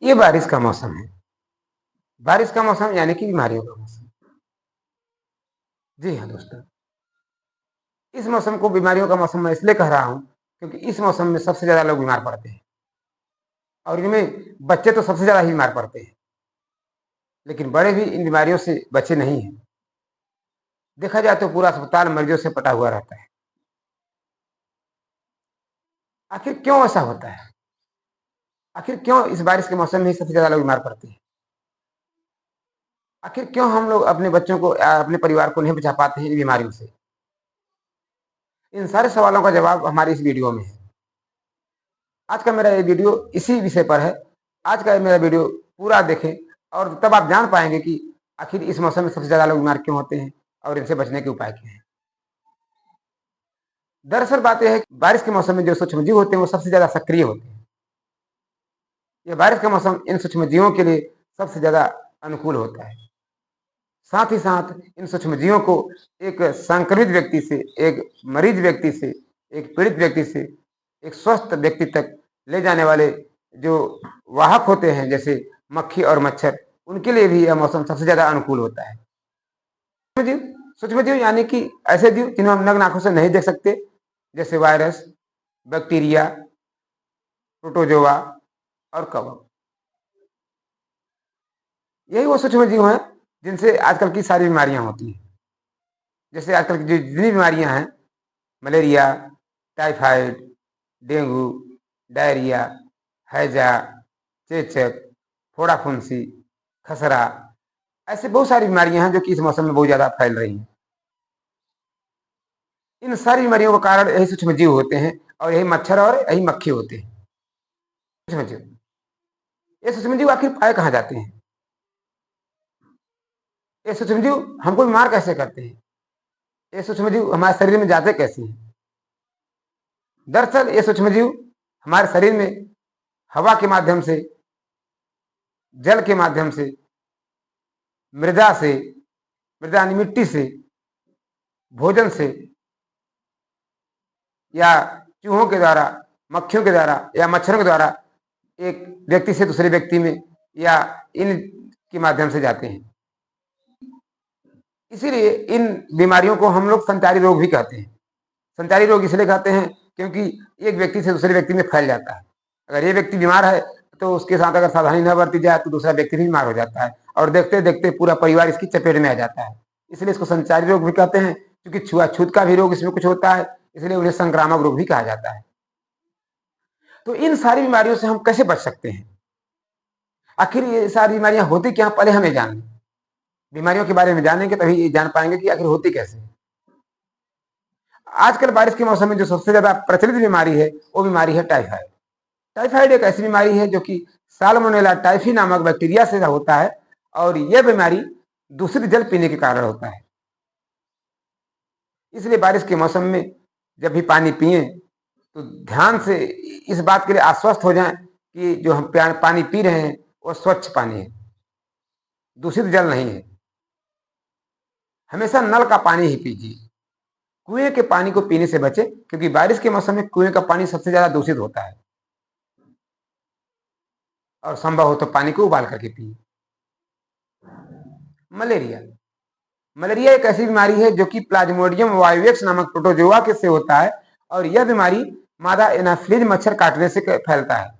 ये बारिश का मौसम है। बारिश का मौसम यानी कि बीमारियों का मौसम। जी हाँ दोस्तों, इस मौसम को बीमारियों का मौसम मैं इसलिए कह रहा हूं क्योंकि इस मौसम में सबसे ज्यादा लोग बीमार पड़ते हैं और इनमें बच्चे तो सबसे ज्यादा ही बीमार पड़ते हैं, लेकिन बड़े भी इन बीमारियों से बचे नहीं हैं। देखा जाए तो पूरा अस्पताल मरीजों से पटा हुआ रहता है। आखिर क्यों ऐसा होता है? आखिर क्यों इस बारिश के मौसम में ही सबसे ज्यादा लोग बीमार पड़ते हैं? आखिर क्यों हम लोग अपने बच्चों को या अपने परिवार को नहीं बचा पाते हैं इन बीमारियों से? इन सारे सवालों का जवाब हमारी इस वीडियो में है। आज का मेरा ये वीडियो इसी विषय पर है। आज का मेरा वीडियो पूरा देखें और तब आप जान पाएंगे कि आखिर इस मौसम में सबसे ज्यादा लोग बीमार क्यों होते हैं और इनसे बचने के उपाय क्या हैं। दरअसल बात यह है कि बारिश के मौसम में जो सूक्ष्मजीव होते हैं वो सबसे ज्यादा सक्रिय होते हैं। ये बारिश का मौसम इन सूक्ष्मजीवों के लिए सबसे ज्यादा अनुकूल होता है। साथ ही साथ इन सूक्ष्मजीवों को एक संक्रमित व्यक्ति से, एक मरीज व्यक्ति से, एक पीड़ित व्यक्ति से एक स्वस्थ व्यक्ति तक ले जाने वाले जो वाहक होते हैं जैसे मक्खी और मच्छर, उनके लिए भी यह मौसम सबसे ज्यादा अनुकूल होता है। सूक्ष्म जीव यानी कि ऐसे जीव जिन्हें हम नग्न आंखों से नहीं देख सकते, जैसे वायरस, बैक्टीरिया, प्रोटोजोआ और कवक। यही वो सूक्ष्म जीव हैं जिनसे आजकल की सारी बीमारियां होती हैं। जैसे आजकल की जो जितनी बीमारियां हैं, मलेरिया, टाइफाइड, डेंगू, डायरिया, हैजा, चेचक, फोड़ा फुंसी, खसरा, ऐसे बहुत सारी बीमारियां हैं जो कि इस मौसम में बहुत ज्यादा फैल रही हैं। इन सारी बीमारियों का कारण यही सूक्ष्म जीव होते हैं और यही मच्छर और यही मक्खी होते हैं। सूक्ष्म जीव, ये सूक्ष्म जीव आखिर पाए कहाँ जाते हैं? ये सूक्ष्म जीव हमको बीमार कैसे करते हैं? ये सूक्ष्म जीव हमारे शरीर में जाते कैसे हैं? दरअसल ये सूक्ष्म जीव हमारे शरीर में हवा के माध्यम से, जल के माध्यम से, मृदा से, मृदा यानी मिट्टी से, भोजन से या चूहों के द्वारा, मक्खियों के द्वारा या मच्छरों के द्वारा एक व्यक्ति से दूसरे व्यक्ति में या इन के माध्यम से जाते हैं। इसीलिए इन बीमारियों को हम लोग संचारी रोग भी कहते हैं। संचारी रोग इसलिए कहते हैं क्योंकि एक व्यक्ति से दूसरे व्यक्ति में फैल जाता है। अगर ये व्यक्ति बीमार है तो उसके साथ अगर सावधानी न बरती जाए तो दूसरा व्यक्ति भी बीमार हो जाता है और देखते देखते पूरा परिवार इसकी चपेट में आ जाता है। इसलिए इसको संचारी रोग भी कहते हैं, क्योंकि छुआछूत का भी रोग इसमें कुछ होता है, इसलिए उन्हें संक्रामक रोग भी कहा जाता है। तो इन सारी बीमारियों से हम कैसे बच सकते हैं? आखिर ये सारी बीमारियां होती क्या, पहले हमें जान, बीमारियों के बारे में जानेंगे तभी जान पाएंगे कि आखिर होती कैसे। आजकल बारिश के मौसम में जो सबसे ज्यादा प्रचलित बीमारी है वो बीमारी है टाइफाइड। टाइफाइड एक ऐसी बीमारी है जो कि साल्मोनेला टाइफी नामक बैक्टीरिया से होता है और यह बीमारी दूषित जल पीने के कारण होता है। इसलिए बारिश के मौसम में जब भी पानी पिए तो ध्यान से इस बात के लिए आश्वस्त हो जाएं कि जो हम पानी पी रहे हैं वो स्वच्छ पानी है, दूषित जल नहीं है। हमेशा नल का पानी ही पीजिए, कुएं के पानी को पीने से बचे, क्योंकि बारिश के मौसम में कुएं का पानी सबसे ज्यादा दूषित होता है। और संभव हो तो पानी को उबाल करके पिए। मलेरिया, मलेरिया एक ऐसी बीमारी है जो कि प्लाज्मोडियम वाइवेक्स नामक प्रोटोजोआ के से होता है और यह बीमारी मादा एनाफिलीज मच्छर काटने से फैलता है।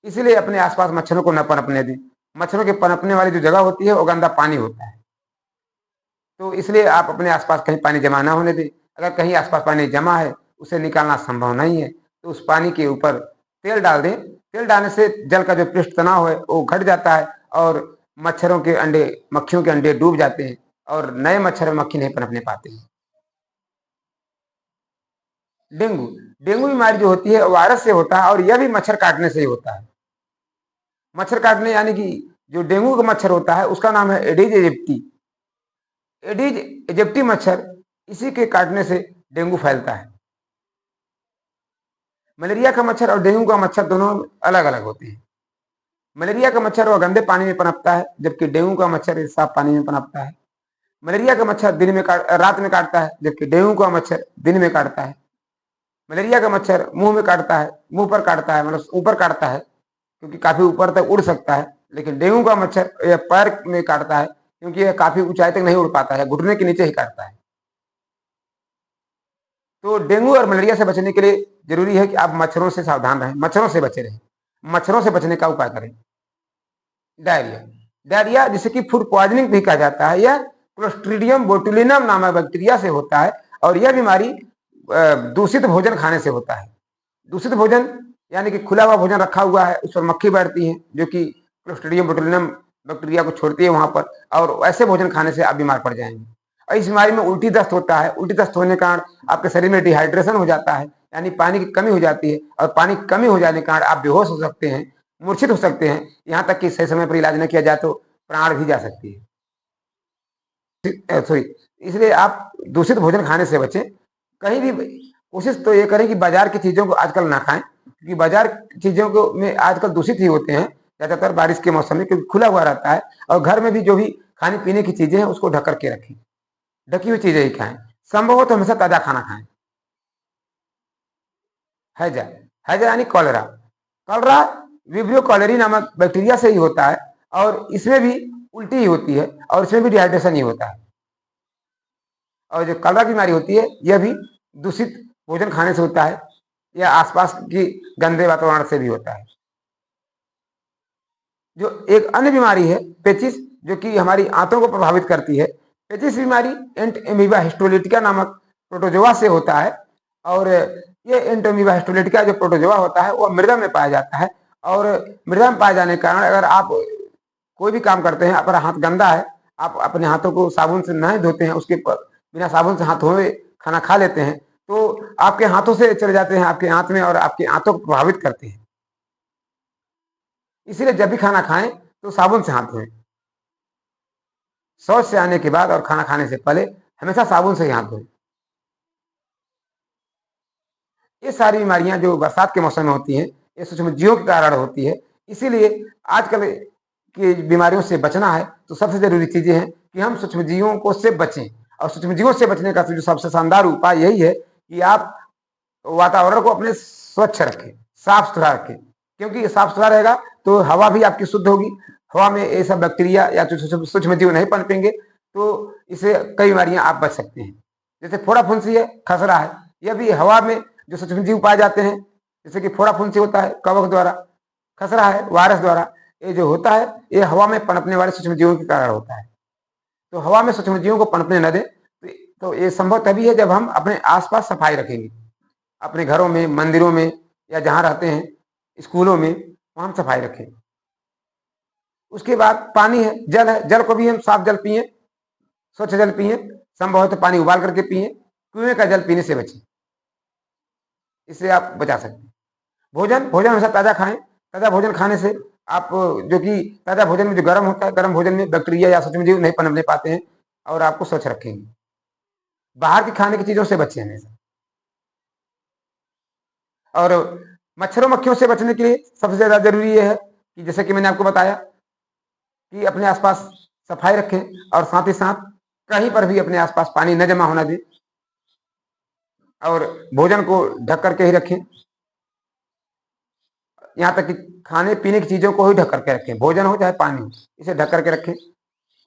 इसलिए अपने आसपास मच्छरों को न पनपने दें। मच्छरों के पनपने वाली जो जगह होती है वो गंदा पानी होता है, तो इसलिए आप अपने आसपास कहीं पानी जमा ना होने दें। अगर कहीं आसपास पानी जमा है उसे निकालना संभव नहीं है तो उस पानी के ऊपर तेल डाल दें। तेल डालने से जल का जो पृष्ठ तनाव है वो घट जाता है और मच्छरों के अंडे, मक्खियों के अंडे डूब जाते हैं और नए मच्छर और मक्खी नहीं पनपने पाते हैं। डेंगू, डेंगू बीमारी जो होती है वायरस से होता है और यह भी मच्छर काटने से ही होता है। मच्छर काटने यानी कि जो डेंगू का मच्छर होता है उसका नाम है एडिज एजिप्टी। एडिज इजिप्टी मच्छर, इसी के काटने से डेंगू फैलता है। मलेरिया का मच्छर और डेंगू का मच्छर दोनों अलग अलग होते हैं। मलेरिया का मच्छर वह गंदे पानी में पनपता है जबकि डेंगू का मच्छर साफ पानी में पनपता है। मलेरिया का मच्छर रात में काटता है जबकि डेंगू का मच्छर दिन में काटता है। मलेरिया का मच्छर मुंह में काटता है, मुंह पर काटता है, मतलब ऊपर काटता है, क्योंकि काफी ऊपर तक उड़ सकता है, लेकिन डेंगू का मच्छर यह पैर में काटता है, क्योंकि यह काफी ऊंचाई तक नहीं उड़ पाता है, घुटने के नीचे ही काटता है। तो डेंगू और मलेरिया से बचने के लिए जरूरी है कि आप मच्छरों से सावधान रहें, मच्छरों से बचे रहें। मच्छरों से बचने का उपाय करें। डायरिया, डायरिया जिसे कि फूड पॉइजनिंग भी कहा जाता है, यह क्लोस्ट्रीडियम बोटुलिनम नामक बैक्टीरिया से होता है और यह बीमारी दूषित भोजन खाने से होता है। दूषित भोजन यानी कि खुला हुआ भोजन रखा हुआ है, उस पर मक्खी बैठती है जो कि क्लोस्ट्रीडियम बोटुलिनम बैक्टीरिया को छोड़ती है वहां पर, और ऐसे भोजन खाने से आप बीमार पड़ जाएंगे। और इस बीमारी में उल्टी दस्त होता है। उल्टी दस्त होने के कारण आपके शरीर में डिहाइड्रेशन हो जाता है, यानी पानी की कमी हो जाती है, और पानी की कमी हो जाने के कारण आप बेहोश हो सकते हैं, मूर्छित हो सकते हैं, यहाँ तक कि सही समय पर इलाज न किया जाए तो प्राण भी जा सकती है। सॉरी, इसलिए आप दूषित भोजन खाने से बचें। कहीं भी कोशिश तो ये करें कि बाजार की चीजों को आजकल ना खाएं, क्योंकि बाजार की चीजों को में आजकल दूषित ही होते हैं ज्यादातर बारिश के मौसम में, क्योंकि खुला हुआ रहता है। और घर में भी जो भी खाने पीने की चीजें हैं उसको ढक करके रखें, ढकी हुई चीजें ही खाएं। संभव हो तो हमेशा ताजा खाना खाएं। हैजा, हैजा यानी कॉलरा। कॉलरा विब्रियो कॉलेरी नामक बैक्टीरिया से ही होता है, और इसमें भी उल्टी ही होती है, और इसमें भी डिहाइड्रेशन ही होता है। और जो कॉलरा की बीमारी होती है यह भी दूषित भोजन खाने से होता है, या आसपास की गंदे वातावरण से भी होता है। जो एक अन्य बीमारी है पेचिस, जो कि हमारी आंतों को प्रभावित करती है। पेचिस बीमारी एंट एमीबा हिस्टोलिटिका नामक प्रोटोजोआ से होता है, और ये एंट एमीबा हिस्टोलिटिका जो प्रोटोजोआ होता है वो मृदा में पाया जाता है। और मृदा में पाए जाने के कारण अगर आप कोई भी काम करते हैं, आपका हाथ गंदा है, आप अपने हाथों को साबुन से नहीं धोते हैं, उसके बिना साबुन से हाथ धोए खाना खा लेते हैं, तो आपके हाथों से चले जाते हैं आपके हाथ में, और आपके हाथों को प्रभावित करते हैं। इसीलिए जब भी खाना खाएं तो साबुन से हाथ धोएं। शौच से आने के बाद और खाना खाने से पहले हमेशा साबुन से ही हाथ धोएं। ये सारी बीमारियां जो बरसात के मौसम में होती हैं, ये सूक्ष्म जीवों के कारण होती है। इसीलिए आजकल की बीमारियों से बचना है तो सबसे जरूरी चीजें हैं कि हम सूक्ष्म जीवों को से बचें। और सूक्ष्म जीवों से बचने का जो सबसे शानदार उपाय यही है कि आप वातावरण को अपने स्वच्छ रखें, साफ सुथरा रखें, क्योंकि साफ सुथरा रहेगा तो हवा भी आपकी शुद्ध होगी। हवा में ये सब बैक्टीरिया या सूक्ष्म जीव नहीं पनपेंगे, तो इससे कई बीमारियां आप बच सकते हैं। जैसे फोड़ा फुंसी है, खसरा है, यह भी हवा में जो सूक्ष्म जीव पाए जाते हैं, जैसे कि फोड़ा फुंसी होता है कवक द्वारा, खसरा है वायरस द्वारा। ये जो होता है ये हवा में पनपने वाले सूक्ष्म जीवों के कारण होता है। तो हवा में सूक्ष्म जीवों को पनपने न दें, तो ये संभव तभी है जब हम अपने आसपास सफाई रखेंगे। अपने घरों में, मंदिरों में, या जहां रहते हैं स्कूलों में, वहां हम सफाई रखें। उसके बाद पानी है, जल है, जल को भी हम साफ जल पिए, स्वच्छ जल पिए, संभव हो तो पानी उबाल करके पिए, कुएं का जल पीने से बचें, इससे आप बचा सकते हैं। भोजन, भोजन हमेशा ताजा खाएं। ताजा भोजन खाने से आप, जो कि ताजा भोजन में जो गर्म होता है, गर्म भोजन में बैक्टीरिया या सूक्ष्म जीव नहीं पनपने पाते हैं और आपको स्वच्छ रखेंगे। बाहर के खाने की चीजों से बचें हमेशा। और मच्छरों मक्खियों से बचने के लिए सबसे ज्यादा जरूरी ये है कि जैसे कि मैंने आपको बताया कि अपने आसपास सफाई रखें, और साथ ही साथ कहीं पर भी अपने आसपास पानी न जमा होना दें, और भोजन को ढक करके ही रखें। यहाँ तक कि खाने पीने की चीजों को ही ढक करके रखें, भोजन हो चाहे पानी हो, इसे ढक करके रखें।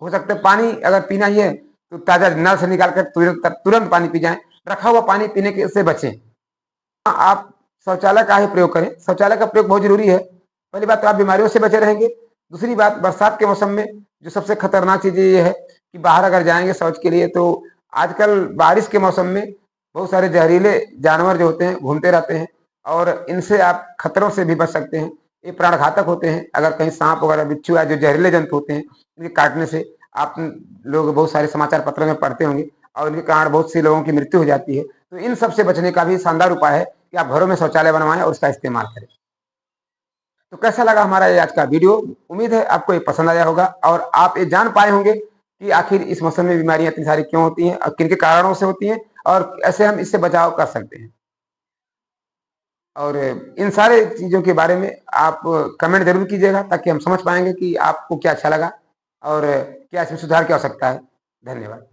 हो सकता है पानी अगर पीना ही है तो ताजा नल से निकाल कर तुरंत पानी पी जाएं। रखा हुआ पानी पीने के से बचें। आप शौचालय का ही प्रयोग करें, शौचालय का प्रयोग बहुत जरूरी है। पहली बात तो आप बीमारियों से बचे रहेंगे। दूसरी बात, बरसात के मौसम में जो सबसे खतरनाक चीज ये है कि बाहर अगर जाएंगे शौच के लिए, तो आजकल बारिश के मौसम में बहुत सारे जहरीले जानवर जो होते हैं घूमते रहते हैं, और इनसे आप खतरों से भी बच सकते हैं। ये प्राणघातक होते हैं। अगर कहीं सांप वगैरह, बिच्छू या जो जहरीले जंतु होते हैं, इनके काटने से आप लोग बहुत सारे समाचार पत्रों में पढ़ते होंगे, और इनके कारण बहुत सी लोगों की मृत्यु हो जाती है। तो इन सब से बचने का भी शानदार उपाय है कि आप घरों में शौचालय बनवाएं और उसका इस्तेमाल करें। तो कैसा लगा हमारा ये आज का वीडियो? उम्मीद है आपको ये पसंद आया होगा, और आप ये जान पाए होंगे कि आखिर इस मौसम में बीमारियां इतनी सारी क्यों होती हैं और किन के कारणों से होती हैं, और ऐसे हम इससे बचाव कर सकते हैं। और इन सारे चीजों के बारे में आप कमेंट जरूर कीजिएगा, ताकि हम समझ पाएंगे कि आपको क्या अच्छा लगा और क्या इसमें सुधार की आवश्यकता है। धन्यवाद।